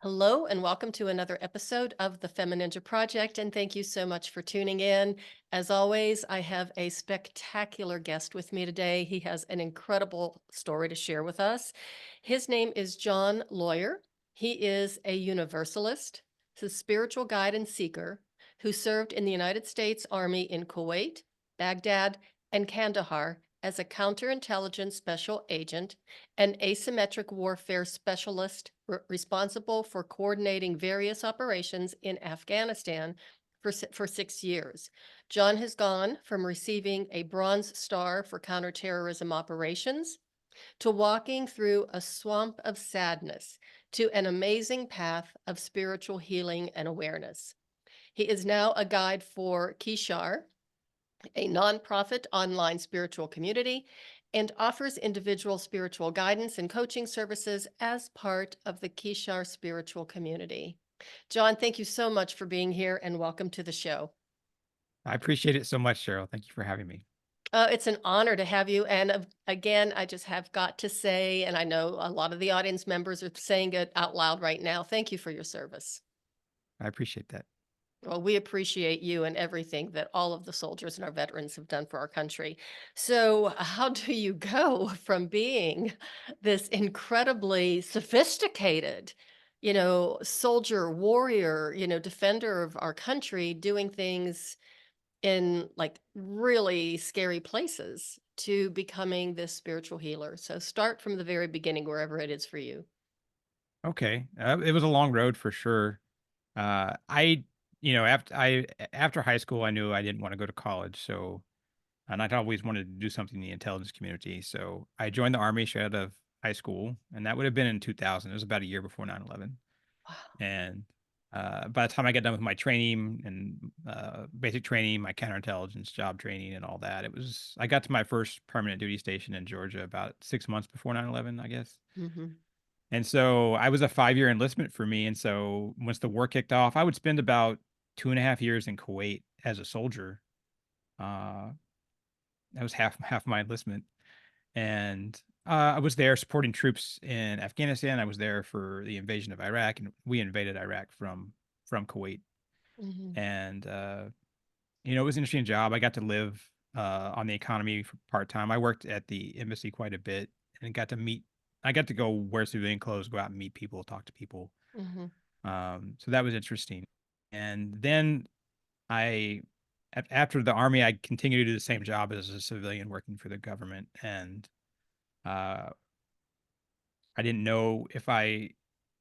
Hello, and welcome to another episode of the FemiNinja Project. And thank you so much for tuning in. As always, I have a spectacular guest with me today. He has an incredible story to share with us. His name is John Lawyer. He is a Universalist, a spiritual guide and seeker who served in the United States Army in Kuwait, Baghdad, and Kandahar as a counterintelligence special agent, an asymmetric warfare specialist responsible for coordinating various operations in Afghanistan for 6 years. John has gone from receiving a Bronze Star for counterterrorism operations to walking through a swamp of sadness to an amazing path of spiritual healing and awareness. He is now a guide for Kishar, a nonprofit online spiritual community, and offers individual spiritual guidance and coaching services as part of the Kishar Spiritual Community. John, thank you so much for being here and welcome to the show. I appreciate it so much, Cheryl. Thank you for having me. It's an honor to have you. And again, I just have got to say, and I know a lot of the audience members are saying it out loud right now, thank you for your service. I appreciate that. Well, we appreciate you and everything that all of the soldiers and our veterans have done for our country. So, how do you go from being this incredibly sophisticated, soldier, warrior, defender of our country, doing things in like really scary places to becoming this spiritual healer? So, start from the very beginning, wherever it is for you. Okay. It was a long road for sure. I, after high school, I knew I didn't want to go to college. So, and I'd always wanted to do something in the intelligence community. So I joined the Army straight out of high school, and that would have been in 2000. It was about a year before 9/11. Wow. And by the time I got done with my training and basic training, my counterintelligence job training and all that, I got to my first permanent duty station in Georgia about 6 months before 9/11, I guess. Hmm. And so I was a 5 year enlistment for me. And so once the war kicked off, I would spend about 2.5 years in Kuwait as a soldier. Uh, that was half my enlistment. And I was there supporting troops in Afghanistan. I was there for the invasion of Iraq, and we invaded Iraq from Kuwait. Hmm. And it was an interesting job. I got to live on the economy for part time. I worked at the embassy quite a bit and got to meet. I got to go wear civilian clothes, go out and meet people, talk to people. Hmm. So that was interesting. And then after the army, I continued to do the same job as a civilian working for the government. And uh, I didn't know if I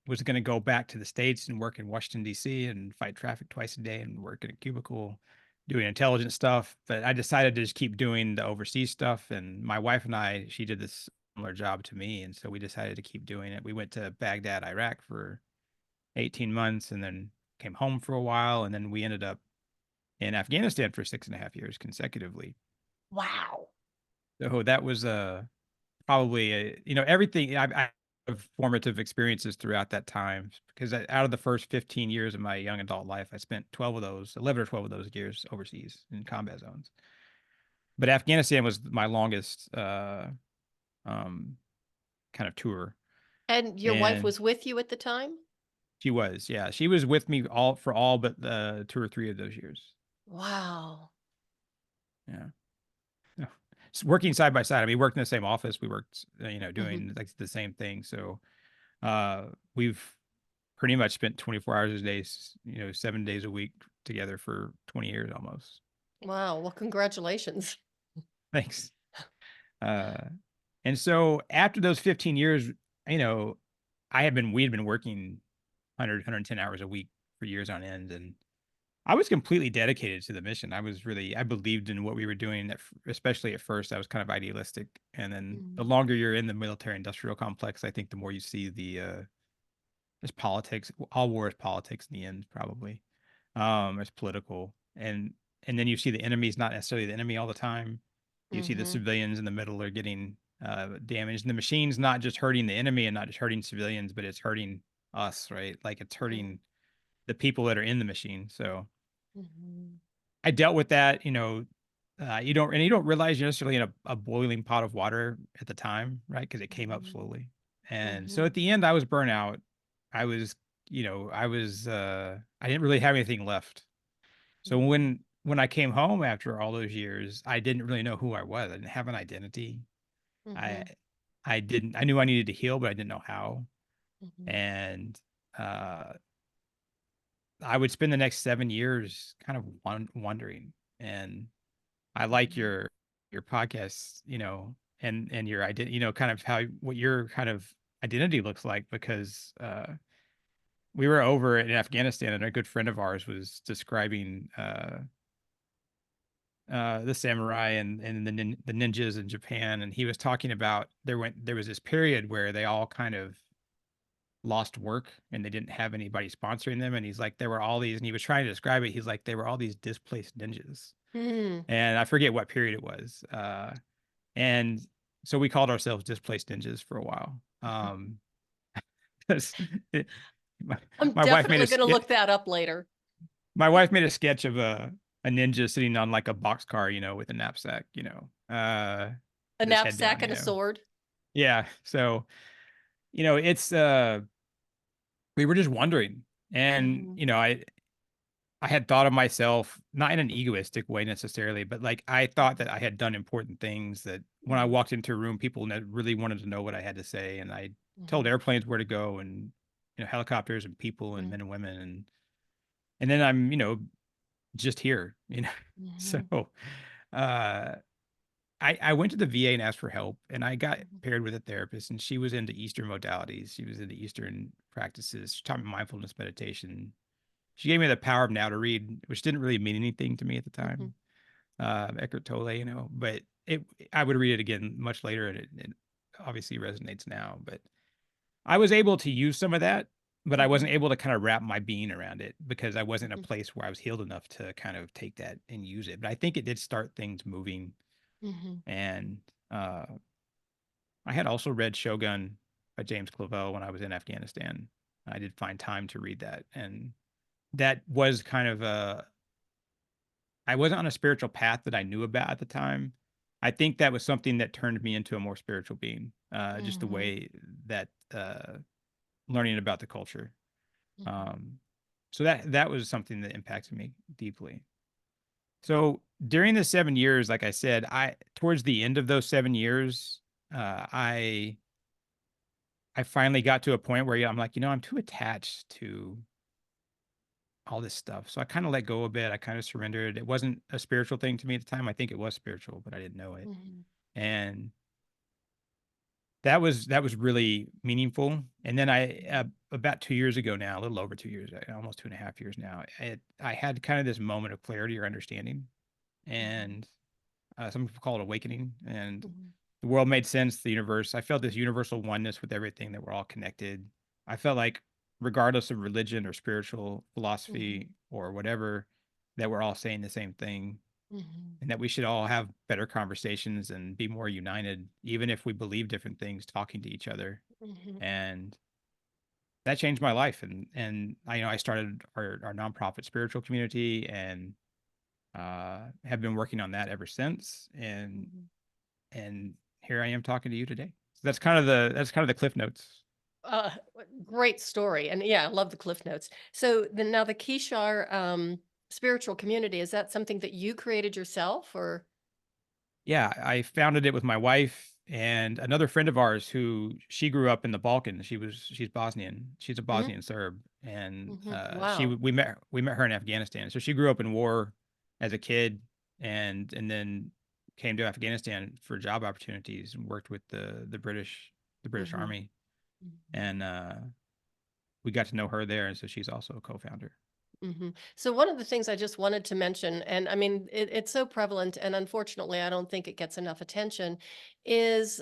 was going to go back to the States and work in Washington, D.C. and fight traffic twice a day and work in a cubicle doing intelligence stuff. But I decided to just keep doing the overseas stuff. And my wife and I, she did this similar job to me. And so we decided to keep doing it. We went to Baghdad, Iraq for 18 months and then came home for a while. And then we ended up in Afghanistan for 6.5 years consecutively. Wow. So that was probably everything I have formative experiences throughout that time because out of the first 15 years of my young adult life, I spent 11 or 12 of those years overseas in combat zones. But Afghanistan was my longest um, kind of tour, And your wife and was with you at the time? she was with me all but 2 or 3 of those years. Wow. Yeah. Working side by side. I mean, we worked in the same office. We worked, Hmm. doing like the same thing. So we've pretty much spent 24 hours a day, 7 days a week together for 20 years almost. Wow. Well, congratulations. Thanks. Uh, and so after those 15 years, you know, we had been working 110 hours a week for years on end. And I was completely dedicated to the mission. I believed in what we were doing, especially at first. I was kind of idealistic. And then the Mhm. longer you're in the military industrial complex, I think the more you see there's politics. All war is politics in the end, probably. It's political. And then you see the enemy is not necessarily the enemy all the time. You see the Mhm. civilians in the middle are getting damaged. And the machine's not just hurting the enemy and not just hurting civilians, but it's hurting us, right? Like it's Mhm. hurting the people that are in the machine. So Mhm. I dealt with that, you don't realize you're necessarily in a boiling pot of water at the time, right? Because it came up Mhm. slowly. And so Mhm. at the end, I was burnt out. I was, I didn't really have anything left. So Mhm. when I came home after all those years, I didn't really know who I was. I didn't have an identity. I Mhm. I knew I needed to heal, but I didn't know how. Mhm. And uh I would spend the next 7 years kind of wondering. And I like Mhm. your podcast, and your identity, kind of how what your kind of identity looks like, because we were over in Afghanistan and a good friend of ours was describing the samurai and the ninjas in Japan, and he was talking about there was this period where they all kind of lost work and they didn't have anybody sponsoring them, and he's like there were all these, and he was trying to describe it. He's like they were all these displaced ninjas, Mhm. and I forget what period it was. And so we called ourselves displaced ninjas for a while. 'Cause it, my, I'm my wife made definitely a going to look that up later. my wife made a sketch of a ninja sitting on like a boxcar, with a knapsack, A with his head knapsack down, and a sword. Yeah. So, it's we were just wondering. And, Mhm. I had thought of myself not in an egoistic way necessarily, but like I thought that I had done important things, that when I Mhm. walked into a room, people really wanted to know what I had to say. And I told Mhm. airplanes where to go, and, helicopters and people and Mhm. men and women. And then I'm, just here. So, Mhm. uh, I went to the VA and asked for help, and I got Mhm. paired with a therapist, and she was into Eastern modalities. She was into Eastern practices. She taught me mindfulness meditation. She gave me the Power of Now to read, which didn't really mean anything to me at the Mhm. time. Eckhart Tolle, but I would read it again much later, and it obviously resonates now. But I was able to use some of that, but I Mhm. wasn't able to kind of wrap my being around it because I wasn't in a Mhm. place where I was healed enough to kind of take that and use it. But I think it did start things moving. Mhm. And uh, I had also read Shogun by James Clavell when I was in Afghanistan. I did find time to read that, and that was kind of a I wasn't on a spiritual path that I knew about at the time. I think that was something that turned me into a more spiritual being. Just the Mhm. way that learning about the culture. Mhm. Um, so that was something that impacted me deeply. So during the 7 years, like I said, I towards the end of those 7 years, I finally got to a point where, yeah, I'm like, I'm too attached to all this stuff. So I kind of let go a bit. I kind of surrendered. It wasn't a spiritual thing to me at the time. I think it was spiritual, but I didn't know it. Mhm. And that was really meaningful. And then about 2 years ago now, a little over 2 years, almost 2.5 years now, I had kind of this moment of clarity or understanding, Mhm. and some people call it awakening. And Mhm. the world made sense. The universe. I felt this universal oneness with everything, that we're all connected. I felt like, regardless of religion or spiritual Mhm. philosophy or whatever, that we're all saying the same thing, Mhm. and that we should all have better conversations and be more united, even if we believe different things, talking to each other. Mhm. And that changed my life. And I started our nonprofit spiritual community, and have been working on that ever since. Mhm. And here I am talking to you today. So that's kind of the cliff notes. Great story. And yeah, I love the Cliff Notes. So then now the Kishar spiritual community, is that something that you created yourself or? Yeah, I founded it with my wife and another friend of ours who she grew up in the Balkans. She's Bosnian. She's a Mhm. Bosnian Serb, and Mhm. she Wow. we met her in Afghanistan. So she grew up in war as a kid, and then came to Afghanistan for job opportunities and worked with the British Mhm. Army, Mhm. and we got to know her there, and so she's also a co-founder. Mhm. So one of the things I just wanted to mention, and I mean, it's so prevalent, and unfortunately, I don't think it gets enough attention, is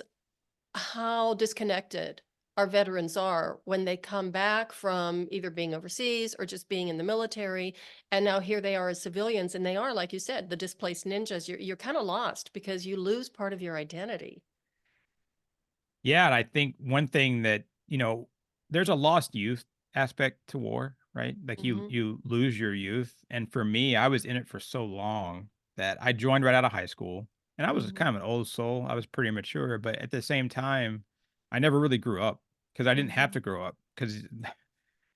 how disconnected our veterans are when they come back from either being overseas or just being in the military. And now here they are as civilians, and they are, like you said, the displaced ninjas. You're kind of lost because you lose part of your identity. Yeah, and I think one thing that, there's a lost youth aspect to war, right? Like you Hmm. you lose your youth. And for me, I was in it for so long that I joined right out of high school. And I was Hmm. kind of an old soul. I was pretty mature, but at the same time, I never really grew up because I didn't have Hmm. to grow up because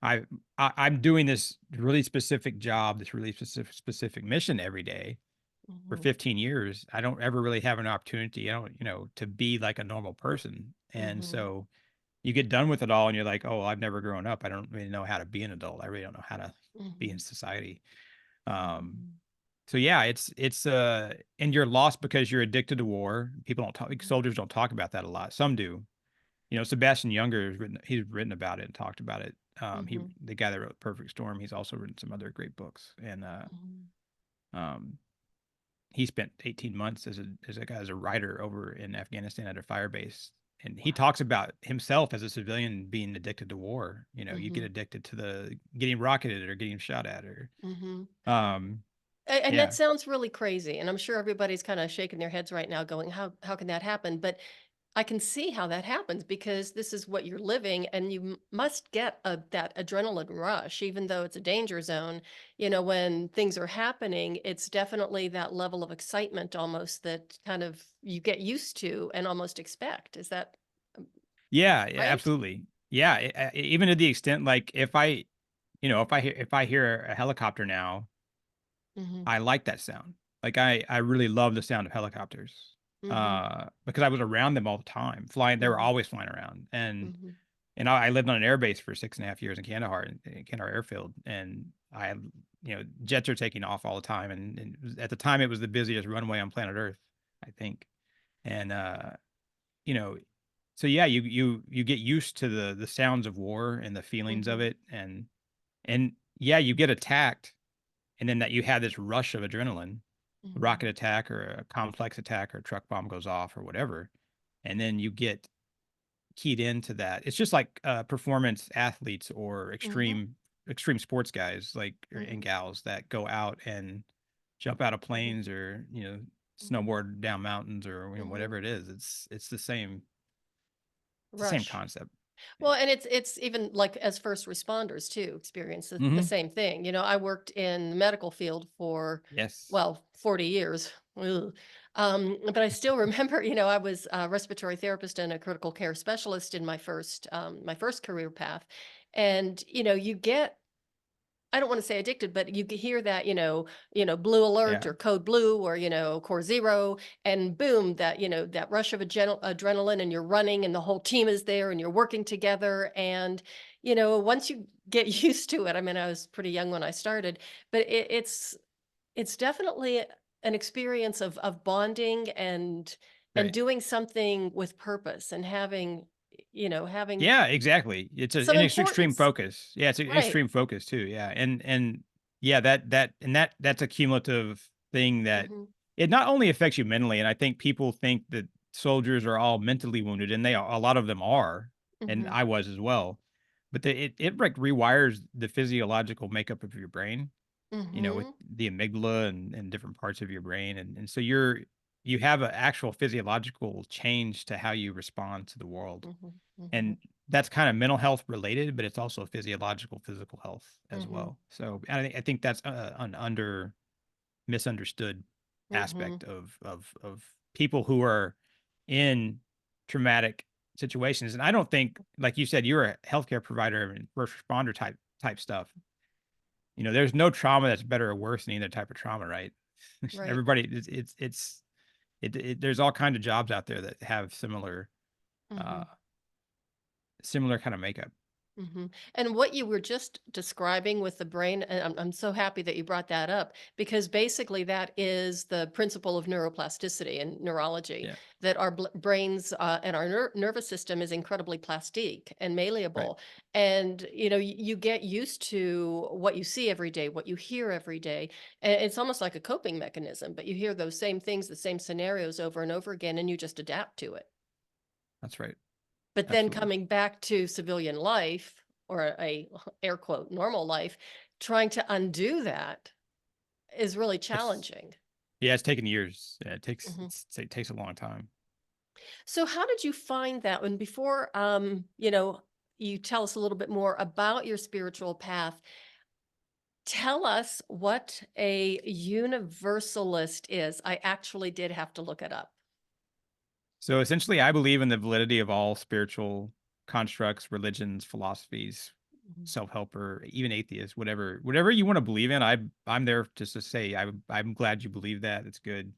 I, I'm doing this really specific job, this really specific mission every day for Mhm. 15 years. I don't ever really have an opportunity, I don't, to be like a normal person. And Mhm. so you get done with it all and you're like, oh, I've never grown up. I don't really know how to be an adult. I really don't know how to be in Mhm. society. Um, Mhm. so yeah, and you're lost because you're addicted to war. People don't talk, Mhm. soldiers don't talk about that a lot. Some do. Sebastian Younger he's written about it and talked about it. Mhm. The guy that wrote Perfect Storm, he's also written some other great books. And Mhm. um, he spent 18 months as a writer over in Afghanistan at a fire base. And he Wow. talks about himself as a civilian being addicted to war. You get Mhm. addicted to the getting rocketed or getting shot at or Mhm. um And that yeah. sounds really crazy, and I'm sure everybody's kinda shaking their heads right now going, how can that happen?" But I can see how that happens because this is what you're living, and you must get that adrenaline rush, even though it's a danger zone. When things are happening, it's definitely that level of excitement almost that kind of you get used to and almost expect. Is that um, Yeah, yeah, right? absolutely. Yeah, even to the extent like if I hear a helicopter now, Hmm. I like that sound. Like I really love the sound of helicopters. Hmm. Because I was around them all the time. Flying, they were Hmm. always flying around. Hmm. And I lived on an air base for 6.5 years in Kandahar, in Kandahar Airfield, and jets are taking off all the time. And at the time, it was the busiest runway on planet Earth, I think. And you know, so yeah, you get used to the sounds of war and the feelings of Hmm. it, and yeah, you get attacked, and then that you have this rush of adrenaline, a rocket Hmm. attack or a complex attack or a truck bomb goes off or whatever, and then you get keyed into that. It's just like performance athletes or Hmm. extreme sports guys like and Hmm. gals that go out and jump out of Hmm. planes or Hmm. snowboard down mountains or Hmm. whatever it is. It's the same Rush. concept. Yeah. Well, and it's even like as first responders too experience the Hmm. same thing. I worked in the medical field for, Yes. well, 40 years. Ugh. But I still remember, I was a respiratory therapist and a critical care specialist in my first career path. And, you get I don't want to say addicted, but you could hear that, blue alert Yeah. or code blue or, core zero, and boom, that rush of adrenaline, and you're running and the whole team is there and you're working together. And, once you get used to it, I mean, I was pretty young when I started, but it's definitely an experience of bonding and Right. doing something with purpose and having Yeah, exactly. It's some an extreme importance. focus. Yeah, it's an Right. extreme focus too. Yeah, and yeah, that's a cumulative thing that Hmm. it not only affects you mentally, and I think people think that soldiers are all mentally wounded, and a lot of them are, and Hmm. I was as well. But it like rewires the physiological makeup of your brain, with Hmm. the amygdala and different parts of your brain, and so you have an actual physiological change to how you respond to the world. Mhm, And mhm, that's kind of mental health related, but it's also physiological, physical health as mhm, well. So I think that's an misunderstood mhm. aspect of people who are in traumatic situations. And I don't think, like you said, you're a healthcare provider and first responder type stuff. There's no trauma that's better or worse than either type of trauma, right? Right. Everybody, there's all kinds of jobs out there that have uh, Mhm, similar kind of makeup. mhm. And what you were just describing with the brain, and I'm so happy that you brought that up because basically that is the principle of neuroplasticity and neurology, Yeah. that our brains and our nervous system is incredibly plastic and Right. malleable. And, you get used to what you see every day, what you hear every day. And it's almost like a coping mechanism, but you hear those same things, the same scenarios over and over again, and you just adapt to it. That's right. But then Absolutely. coming back to civilian life or a air quote normal life, trying to undo that is really It's challenging. Yeah, it's taken years. Yeah, Mhm. it takes a long time. So how did you find that when before you tell us a little bit more about your spiritual path? Tell us what a universalist is. I actually did have to look it up. So essentially, I believe in the validity of all spiritual constructs, religions, philosophies, Mhm. self-help, or even atheist, whatever you want to believe in. I'm there just to say I'm glad you believe that. It's good,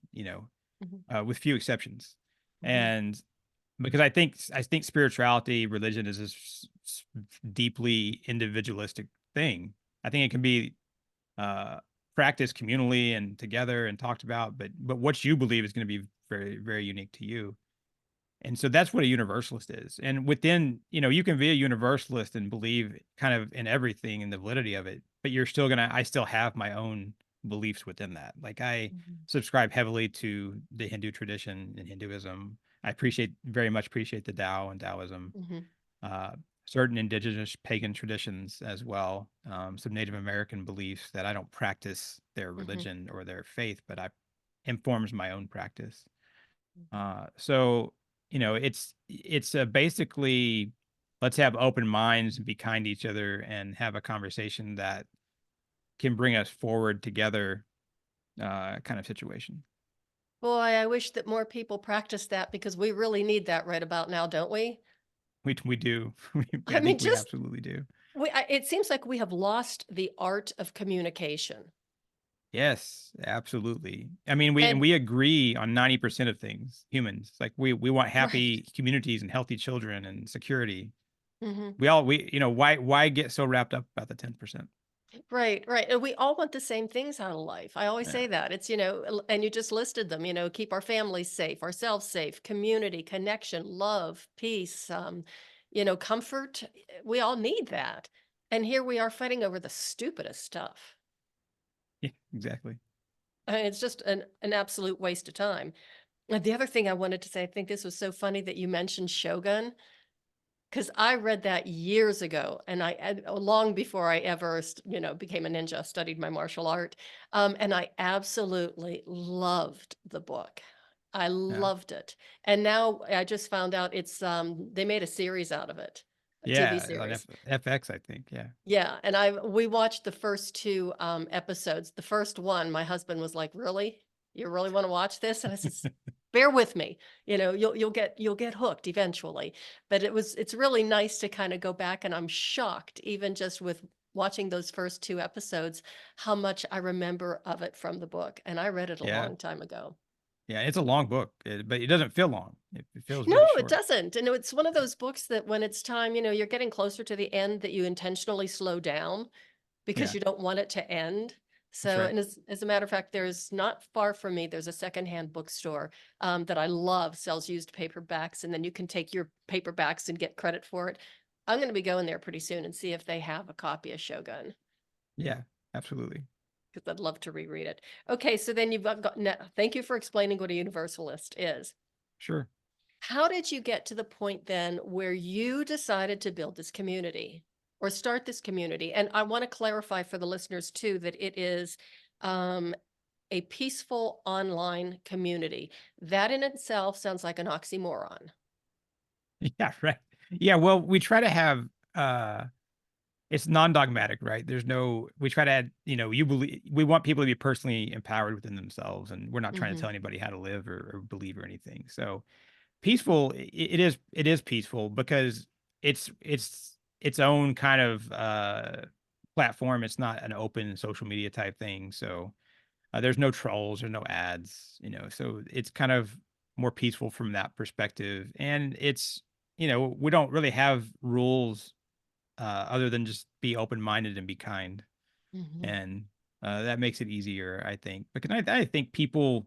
Mhm. with few exceptions. Mhm. And because I think spirituality, religion is this deeply individualistic thing. I think it can be uh practiced communally and together and talked about, but what you believe is going to be very, very unique to you. And so that's what a universalist is. And within, you can be a universalist and believe kind of in everything and the validity of it, but I still have my own beliefs within that. Like, I Mhm. subscribe heavily to the Hindu tradition and Hinduism. I very much appreciate the Tao and Taoism, Mhm. uh, certain indigenous pagan traditions as well, some Native American beliefs that I don't practice their Mhm. religion or their faith, but I informs my own practice. Mhm. So it's basically, let's have open minds and be kind to each other and have a conversation that can bring us forward together, kind of situation. Boy, I wish that more people practice that because we really need that right about now, don't we? We do. I I mean, think we just absolutely do. it seems like we have lost the art of communication. Yes, absolutely. I mean, we and And we agree on 90% of things, humans. Like, we want right. happy communities and healthy children and security. Mhm. Why get so wrapped up about the 10%? Right, right. And we all want the same things out of life. I always Yeah. say that. It's, and you just listed them, keep our families safe, ourselves safe, community, connection, love, peace, comfort. We all need that. And here we are fighting over the stupidest stuff. Yeah, exactly. I mean, it's just an absolute waste of time. And the other thing I wanted to say, I think this was so funny that you mentioned Shogun. Because I read that years ago, and long before I ever, became a ninja, studied my martial art, and I absolutely loved the book. I Yeah. loved it, and now I just found out they made a series out of it, a TV Yeah, on series. FX, I think. Yeah. Yeah, and we watched the first two episodes. The first one, my husband was like, "Really? You really want to watch this?" And I said, "Bear with me. You'll get hooked eventually." But it's really nice to kind of go back, and I'm shocked, even just with watching those first two episodes, how much I remember of it from the book. And I read it a Yeah. long time ago. Yeah. It's a long book, but it doesn't feel long. It feels No, very it short. doesn't. And it's one of those books that when it's time, you're getting closer to the end, that you intentionally slow down because Yeah, you don't want it to end. that's So, right. and as a matter of fact, there's not far from me, there's a secondhand bookstore that I love, sells used paperbacks, and then you can take your paperbacks and get credit for it. I'm going to be going there pretty soon and see if they have a copy of Shogun Yeah, absolutely. because I'd love to reread it. Okay, so then thank you for explaining what a universalist is. Sure. How did you get to the point then where you decided to build this community or start this community? And I want to clarify for the listeners too that it is um, a peaceful online community. That in itself sounds like an oxymoron. Yeah, right. Yeah, well, we try to have it's non-dogmatic, right? We try to add, we want people to be personally empowered within themselves, and we're not trying to Hmm. tell anybody how to live or believe or anything. So peaceful, it is peaceful because it's its own kind of platform. It's not an open social media type thing. So there's no trolls or no ads, so it's kind of more peaceful from that perspective. And we don't really have rules, other than just be open-minded and be kind. Hmm. And that makes it easier, I think, because I think people,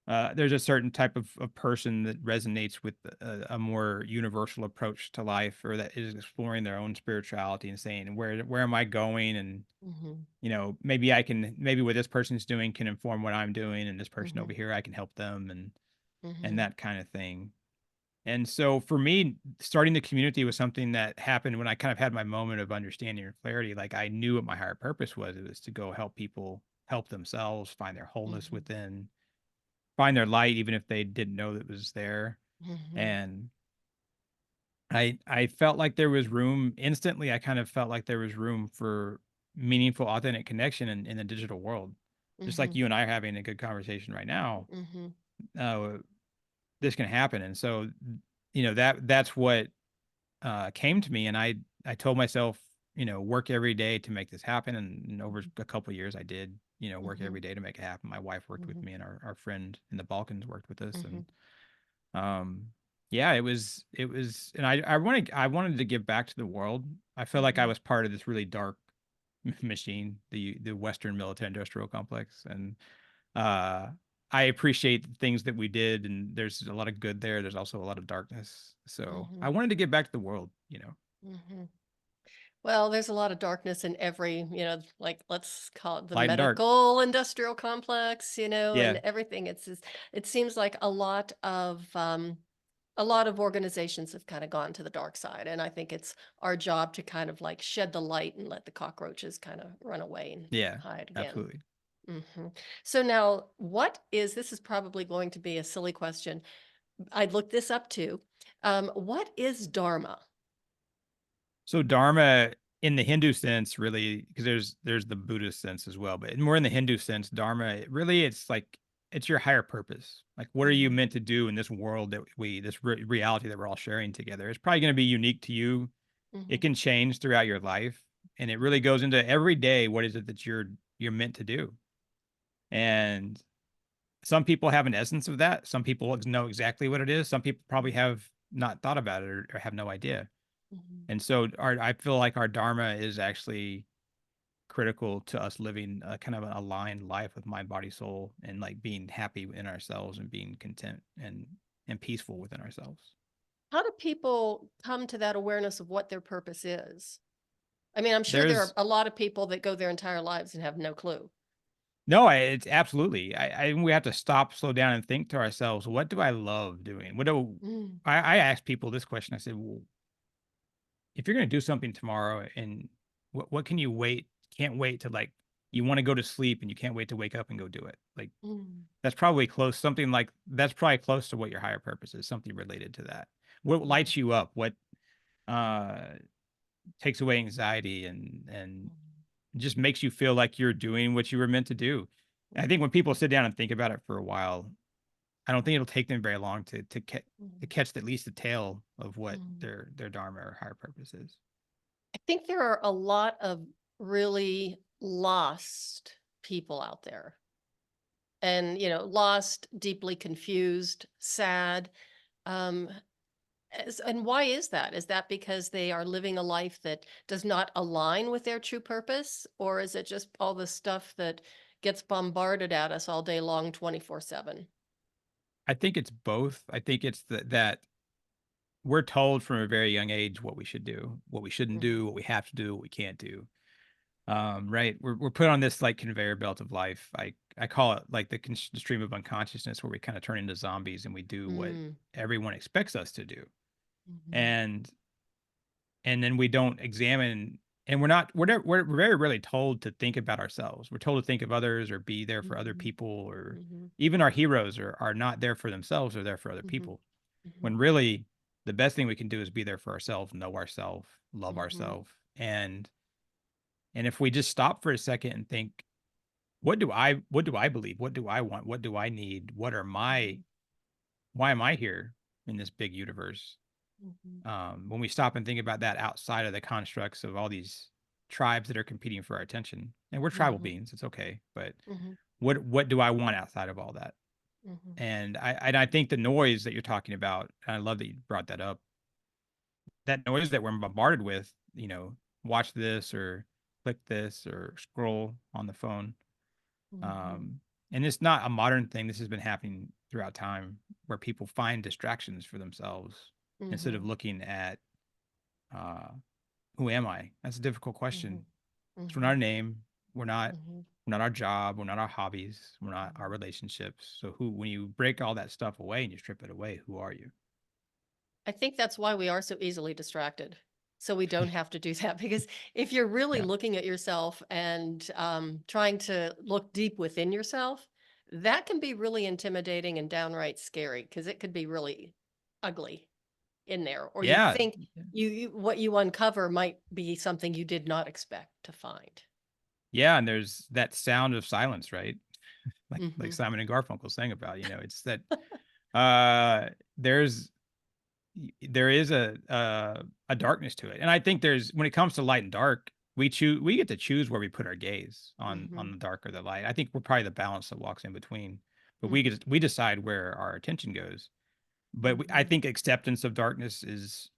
there's a certain type of person that resonates with a more universal approach to life, or that is exploring their own spirituality and saying, where am I going? And Hmm. maybe what this person's doing can inform what I'm doing, and this person Hmm. over here, I can help them, and Hmm. that kind of thing. And so for me, starting the community was something that happened when I kind of had my moment of understanding or clarity. Like, I knew what my higher purpose was. It was to go help people help themselves find their wholeness Hmm. within, find their light, even if they didn't know that it was there. Hmm. And I felt like there was room instantly. I kind of felt like there was room for meaningful, authentic connection in the digital world. Just like Hmm. you and I are having a good conversation right now. Hmm. Uh, this can happen. And so, that's what came to me. And I told myself, work every day to make this happen. And over a couple of years, I did, work Mhm. every day to make it happen. My wife worked with Mhm. me, and our friend in the Balkans worked with us. Mhm. And um, yeah, it was, and I wanted to give back to the world. I feel like I Mhm. was part of this really dark machine, the Western military industrial complex. And uh, I appreciate the things that we did, and there's a lot of good there. There's also a lot of darkness. So I Mhm. wanted to give back to the world. Mhm. Well, there's a lot of darkness in every, like let's call it the Light and dark. medical industrial complex, and Yeah. everything. It seems like a lot of organizations have kind of gone to the dark side, and I think it's our job to kind of like shed the light and let the cockroaches kind of run away and Yeah, hide again. absolutely. So now, this is probably going to be a silly question. I'd look this up too. What is Dharma? So Dharma in the Hindu sense, really, because there's the Buddhist sense as well, but more in the Hindu sense, Dharma, really, it's like it's your higher purpose. Like, what are you Hmm. meant to do in this world that this reality that we're all sharing together? It's probably going to be unique to you. It Hmm. can change throughout your life, and it really goes into every day. What is it that you're meant to do? And some people have an essence of that. Some people know exactly what it is. Some people probably have not thought about it, or have no idea. Hmm. And so I feel like our dharma is actually critical to us living a kind of an aligned life with mind, body, soul, and like being happy in ourselves and being content and peaceful within ourselves. How do people come to that awareness of what their purpose is? I mean, I'm sure there are There's a lot of people that go their entire lives and have no clue. no, it's absolutely. We have to stop, slow down, and think to ourselves, what do I love doing? What do Mm, I ask people this question? I said, well, if you're going to do something tomorrow, and what can you can't wait to, like, you want to go to sleep and you can't wait to wake up and go do it. Like, mm, that's probably close. Something like that's probably close to what your higher purpose is. Something related to that. What mhm, lights you up? What uh, takes away anxiety and mhm, just makes you feel like you're doing what you were meant to do. And I think when people sit down and think about it for a while, I don't think it'll take them very long to mhm, catch at least the tail of what mhm. their dharma or higher purpose is. I think there are a lot of really lost people out there, and lost, deeply confused, sad. Um, and why is that? Is that because they are living a life that does not align with their true purpose? Or is it just all the stuff that gets bombarded at us all day long, 24/7? I think it's both. I think it's that we're told from a very young age what we should do, what we shouldn't Hmm. do, what we have to do, what we can't do. Right. We're put on this like conveyor belt of life. I call it like the stream of unconsciousness, where we kind of turn into zombies and we do what Mm. everyone expects us to do. Hmm. And then we don't examine, and we're very rarely told to think about ourselves. We're told to think of others or be there for other Hmm. people, or Hmm. even our heroes are not there for themselves, or there for other Hmm. people. Hmm. When really the best thing we can do is be there for ourselves, know ourselves, love Hmm. ourselves. And if we just stop for a second and think, what do I believe? What do I want? What do I need? Why am I here in this big universe? Hmm. When we stop and think about that outside of the constructs of all these tribes that are competing for our attention, and we're tribal Hmm. beings, it's okay, but Hmm. what do I want outside of all that? Hmm. And I think the noise that you're talking about, and I love that you brought that up, that noise that we're bombarded with, watch this or click this or scroll on the phone. Hmm. Um, and it's not a modern thing. This has been happening throughout time, where people find distractions for themselves instead of Hmm. looking at, uh, who am I? That's a difficult question. Hmm. So we're not Hmm. a name. We're not, Hmm. we're not our job. We're not our hobbies. We're not our Hmm. relationships. So when you break all that stuff away and you strip it away, who are you? I think that's why we are so easily distracted. So we don't have to do that, because if you're really Yeah. looking at yourself and trying to look deep within yourself, that can be really intimidating and downright scary, because it could be really ugly in there. Or you Yeah. think what you uncover might be something you did not expect to find. Yeah. And there's that sound of silence, right? Like Hmm. Simon and Garfunkel sang about, it's that, uh, there's, there is a darkness to it. And I think when it comes to light and dark, we get to choose where we put our gaze on Mhm. the dark or the light. I think we're probably the balance that walks in between, but Mhm. we decide where our attention goes. But I Mhm. think acceptance of darkness is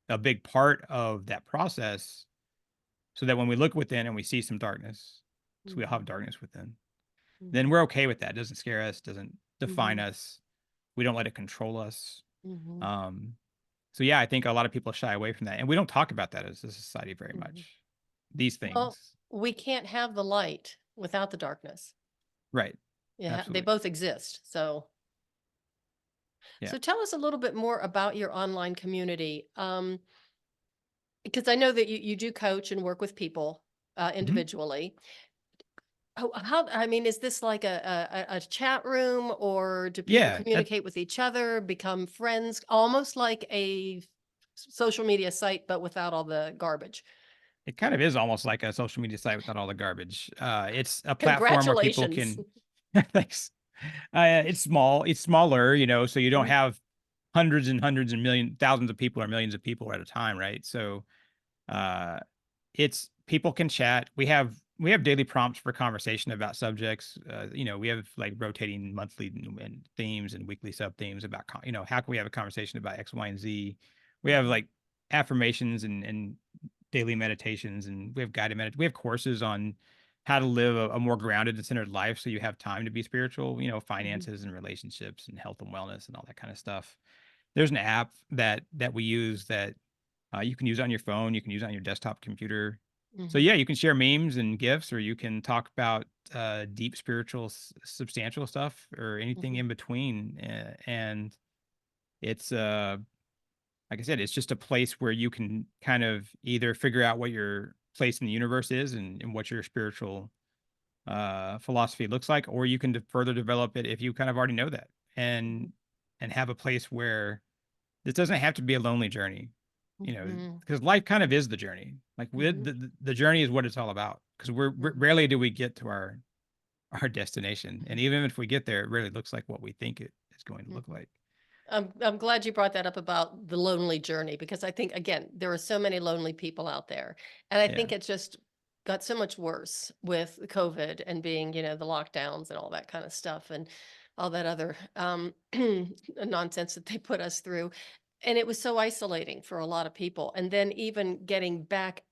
a big part of that process, so that when we look within and we see some darkness, because we all have Mhm. darkness within, then Mhm. we're okay with that. It doesn't scare us, doesn't define Mhm. us. We don't let it control us. Mhm. Um, so yeah, I think a lot of people shy away from that, and we don't talk about that as a society very Mhm. much. These Well, things, we can't have the light without the darkness. right? Yeah, they Absolutely. both exist. So, Yeah. so tell us a little bit more about your online community. Because I know that you do coach and work with people Mhm. individually. How, I mean, is this like a chat room, or do people Yeah. communicate with each other, become friends, almost like a social media site, but without all the garbage? It kind of is almost like a social media site without all the garbage. It's a platform where people Congratulations. can. Thanks. It's small. It's smaller, so you don't Mhm. have hundreds and hundreds and thousands of people or millions of people at a time, right? So uh, it's people can chat. We have daily prompts for conversation about subjects. We have like rotating monthly and themes and weekly sub themes about how can we have a conversation about X, Y, and Z. We have Mhm. like affirmations and daily meditations, and we have guided we have courses on how to live a more grounded and centered life, so you have time to be spiritual, Mhm. finances and relationships and health and wellness and all that kind of stuff. There's an app that we use that you can use on your phone, you can use on your desktop computer. So Mhm. yeah, you can share memes and gifs, or you can talk about deep spiritual, substantial stuff, or anything Mhm. in between. And it's like I said, it's just a place where you can kind of either figure out what your place in the universe is, and what your spiritual philosophy looks like, or you can further develop it if you kind of already know that, Mhm. and have a place where this doesn't have to be a lonely journey, Mhm. because life kind of is the journey. Like Mhm. the journey is what it's all about. Because Mhm. rarely do we get to our destination, and Mhm. even if we get there, it really looks like what we think it is going to look Mhm. like. I'm glad you brought that up about the lonely journey, because I think, again, there are so many lonely people out there. And I Yeah. think it just got so much worse with COVID and being, the lockdowns and all that kind of stuff and all that other nonsense that they put us through. And it was so isolating for a lot of people. And then even getting back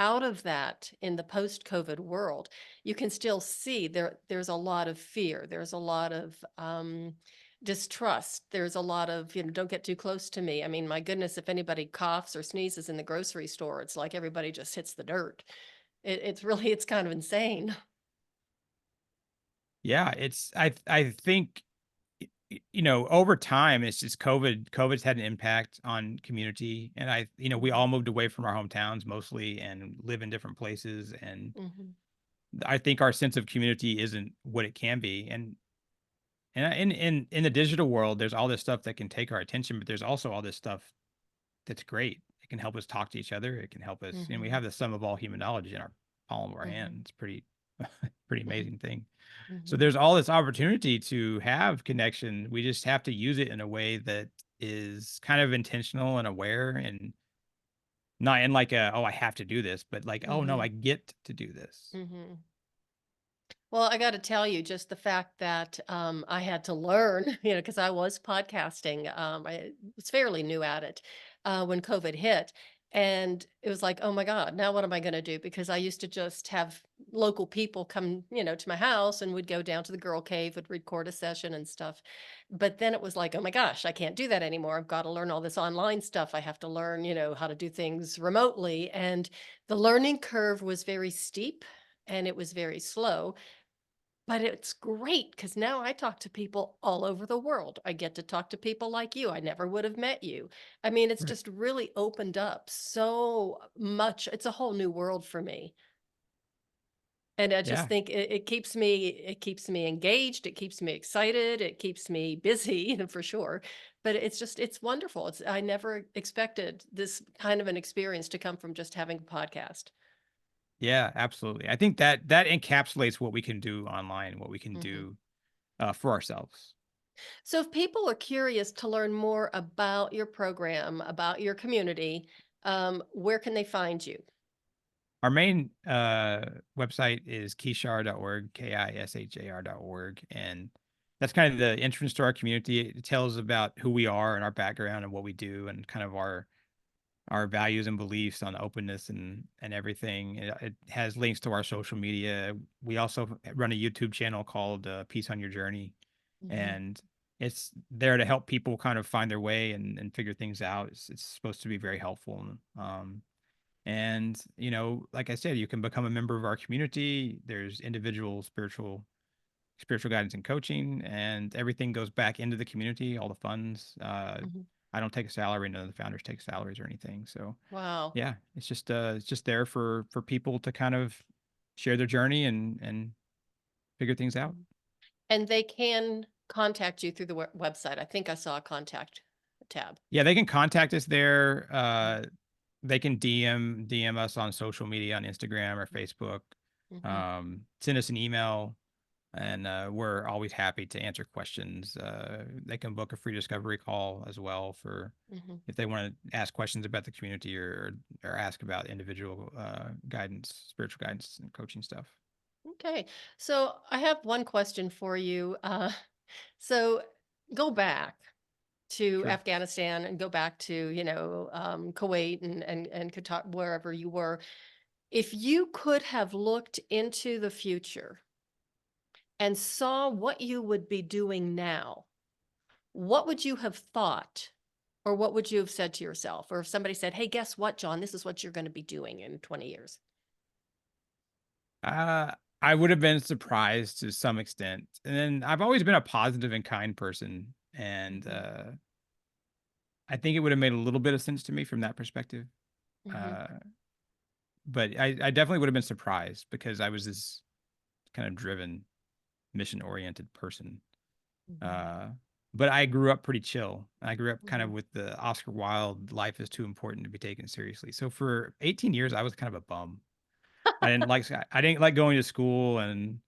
out of that in the post-COVID world, you can still see there's a lot of fear. There's a lot of distrust. There's a lot of, don't get too close to me. I mean, my goodness, if anybody coughs or sneezes in the grocery store, it's like everybody just hits the dirt. It's really, it's kind of insane. Yeah, I think over time, it's just COVID's had an impact on community, and we Mhm. all moved away from our hometowns mostly and live in different places, and Mhm. I think our sense of community isn't what it can be. And in the digital world, there's all this stuff that can take our attention, but there's also all this stuff that's great. It can help us talk to each other. It can help us, we Mhm. have the sum of all human knowledge in our palm of our hand. Mhm. It's pretty pretty Mhm. amazing thing. So Mhm. there's all this opportunity to have connection. We just have to use it in a way that is kind of intentional and aware, and not in like oh, I have to do this, but like, oh no, I Mhm. get to do this. Mhm. Well, I got to tell you, just the fact that I had to learn, because I was podcasting, I was fairly new at it when COVID hit. And it was like, oh my God, now what am I going to do? Because I used to just have local people come, to my house, and we'd go down to the girl cave, would record a session and stuff. But then it was like, oh my gosh, I can't do that anymore. I've got to learn all this online stuff. I have to learn, how to do things remotely. And the learning curve was very steep and it was very slow, but it's great because now I talk to people all over the world. I get to talk to people like you. I never would have met you. I mean, it's Right. just really opened up so much. It's a whole new world for me. And I just Yeah. think it keeps me engaged, it keeps me excited, it keeps me busy for sure. But it's wonderful. I never expected this kind of an experience to come from just having a podcast. Yeah, absolutely. I think that encapsulates what we can do online, what we can Mhm. do for ourselves. So if people are curious to learn more about your program, about your community, Where can they find you? Our main website is kishar.org, KISHAR.org. And that's kind of the entrance to our community. It tells about who we are and our background and what we do and kind of our values and beliefs on openness and everything. It has links to our social media. We also run a YouTube channel called Peace on Your Journey, Mhm, and it's there to help people kind of find their way and figure things out. It's supposed to be very helpful. And like I said, you can become a member of our community. There's individual spiritual guidance and coaching, and everything goes back into the community, all the funds. mhm. I don't take a salary, none of the founders take salaries or anything. So Wow. yeah, it's just there for people to kind of share their journey and figure things out. Mhm. And they can contact you through the website. I think I saw a contact tab. Yeah, they can contact us there. Mhm, They can DM us on social media on Instagram or Facebook. mhm, Send us an email, and we're always happy to answer questions. They can book a free discovery call as well for mhm. if they want to ask questions about the community or ask about individual guidance, spiritual guidance, and coaching stuff. Okay. So I have one question for you. So go back to Sure. Afghanistan and go back to, Kuwait and Qatar, wherever you were. If you could have looked into the future and saw what you would be doing now, what would you have thought? Or what would you have said to yourself? Or if somebody said, hey, guess what, John? This is what you're going to be doing in 20 years. Uh, I would have been surprised to some extent. And then I've always been a positive and kind person. And Hmm. I think it would have made a little bit of sense to me from that perspective. Hmm. Uh, but I definitely would have been surprised because I was this kind of driven, mission oriented person. Hmm. Uh, but I grew up pretty chill. I grew up kind of Hmm. with the Oscar Wilde life is too important to be taken seriously. So for 18 years, I was kind of a bum. I didn't like going to school, and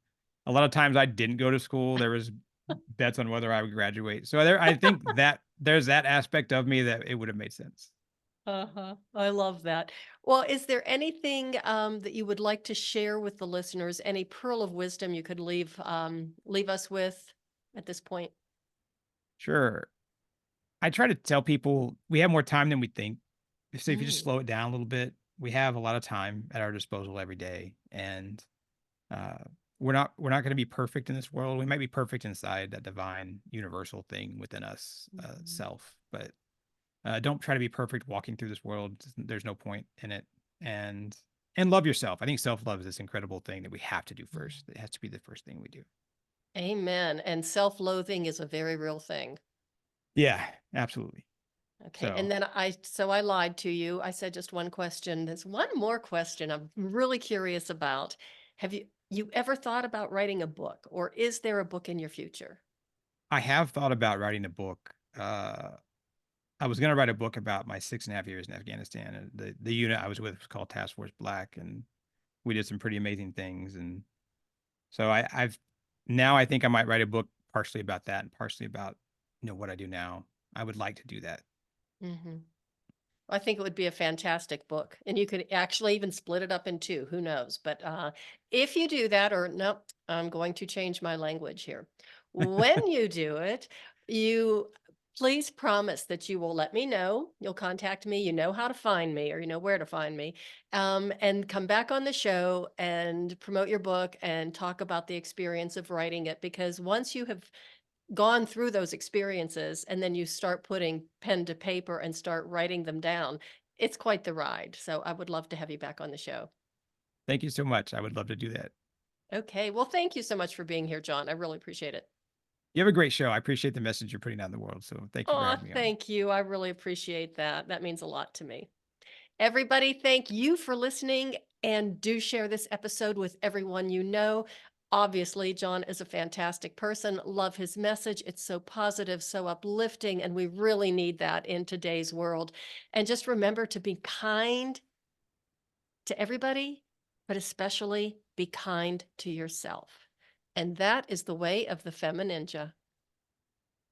a lot of times I didn't go to school. There was bets on whether I would graduate. So I think that there's that aspect of me that it would have made sense. Uh-huh. I love that. Well, is there anything that you would like to share with the listeners? Any pearl of wisdom you could leave us with at this point? Sure. I try to tell people we have more time than we think. So if you just Mm, slow it down a little bit, we have a lot of time at our disposal every day, and uh, we're not going to be perfect in this world. We might be perfect inside that divine universal thing within us, mhm, self, but don't try to be perfect walking through this world. There's no point in it. And and love yourself. I think self love is this incredible thing that we have to do mm. first. It has to be the first thing we do. Amen. And self-loathing is a very real thing. Yeah, absolutely. Okay. So And then I lied to you. I said just one question. There's one more question I'm really curious about. Have you ever thought about writing a book, or is there a book in your future? I have thought about writing a book. I was going to write a book about my 6.5 years in Afghanistan. And the unit I was with was called Task Force Black, and we did some pretty amazing things. And so I've now I think I might write a book partially about that and partially about what I do now. I would like to do that. Hmm. I think it would be a fantastic book, and you could actually even split it up in two. Who knows? But if you do that, or nope, I'm going to change my language here. When you do it, you please promise that you will let me know. You'll contact me. You know how to find me, or you know where to find me, and come back on the show and promote your book and talk about the experience of writing it. Because once you have gone through those experiences and then you start putting pen to paper and start writing them down, it's quite the ride. So I would love to have you back on the show. Thank you so much. I would love to do that. Okay. Well, thank you so much for being here, John. I really appreciate it. You have a great show. I appreciate the message you're putting out in the world. So thank you for Oh, having me on. thank you. I really appreciate that. That means a lot to me. Everybody, thank you for listening, and do share this episode with everyone you know. Obviously, John is a fantastic person. Love his message. It's so positive, so uplifting, and we really need that in today's world. And just remember to be kind to everybody, but especially be kind to yourself. And that is the way of the FemiNinja.